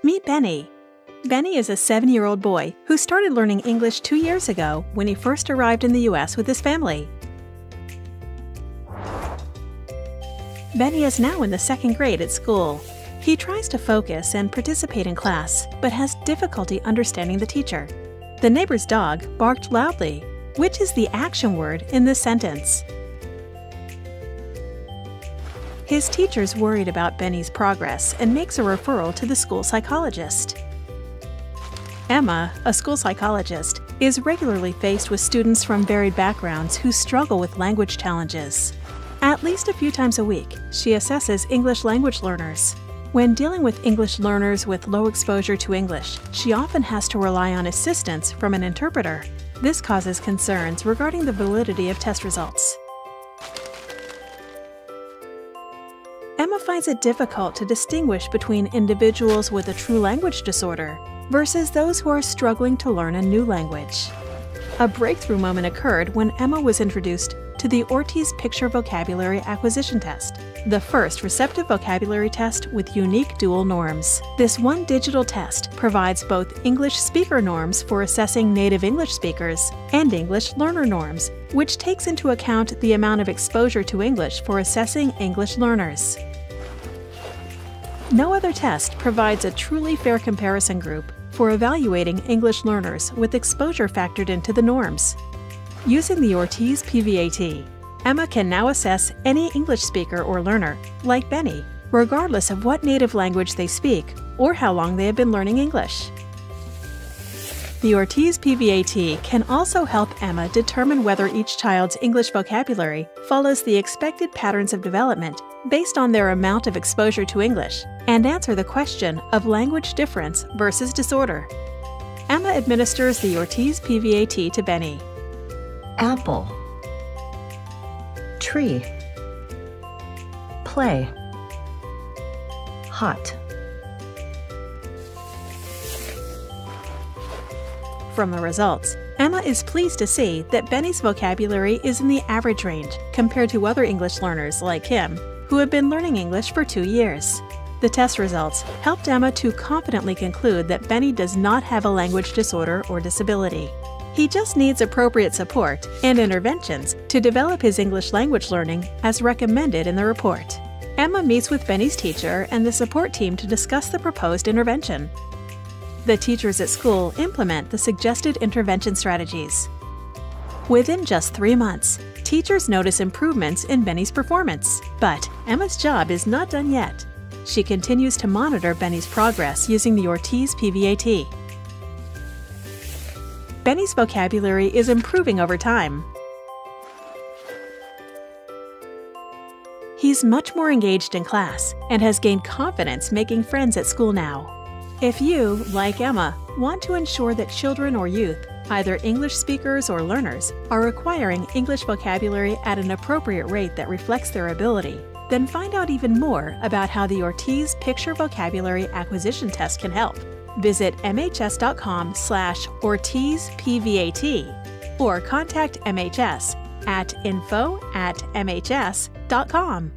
Meet Benni. Benni is a 7-year-old boy who started learning English 2 years ago when he first arrived in the U.S. with his family. Benni is now in the 2nd grade at school. He tries to focus and participate in class, but has difficulty understanding the teacher. The neighbor's dog barked loudly, which is the action word in this sentence. His teacher's worried about Benni's progress and makes a referral to the school psychologist. Emma, a school psychologist, is regularly faced with students from varied backgrounds who struggle with language challenges. At least a few times a week, she assesses English language learners. When dealing with English learners with low exposure to English, she often has to rely on assistance from an interpreter. This causes concerns regarding the validity of test results. Emma finds it difficult to distinguish between individuals with a true language disorder versus those who are struggling to learn a new language. A breakthrough moment occurred when Emma was introduced to the Ortiz Picture Vocabulary Acquisition Test, the first receptive vocabulary test with unique dual norms. This one digital test provides both English speaker norms for assessing native English speakers and English learner norms, which takes into account the amount of exposure to English for assessing English learners. No other test provides a truly fair comparison group for evaluating English learners with exposure factored into the norms. Using the Ortiz PVAT, Emma can now assess any English speaker or learner, like Benni, regardless of what native language they speak or how long they have been learning English. The Ortiz PVAT can also help Emma determine whether each child's English vocabulary follows the expected patterns of development based on their amount of exposure to English, and answer the question of language difference versus disorder. Emma administers the Ortiz PVAT to Benni. Apple, tree, play, hot. From the results, Emma is pleased to see that Benni's vocabulary is in the average range compared to other English learners like him, who have been learning English for 2 years. The test results helped Emma to confidently conclude that Benni does not have a language disorder or disability. He just needs appropriate support and interventions to develop his English language learning as recommended in the report. Emma meets with Benni's teacher and the support team to discuss the proposed intervention. The teachers at school implement the suggested intervention strategies. Within just 3 months, teachers notice improvements in Benni's performance. But Emma's job is not done yet. She continues to monitor Benni's progress using the Ortiz PVAT. Benni's vocabulary is improving over time. He's much more engaged in class and has gained confidence making friends at school now. If you, like Emma, want to ensure that children or youth, either English speakers or learners, are acquiring English vocabulary at an appropriate rate that reflects their ability, then find out even more about how the Ortiz Picture Vocabulary Acquisition Test can help. Visit mhs.com/OrtizPVAT or contact MHS at info@mhs.com.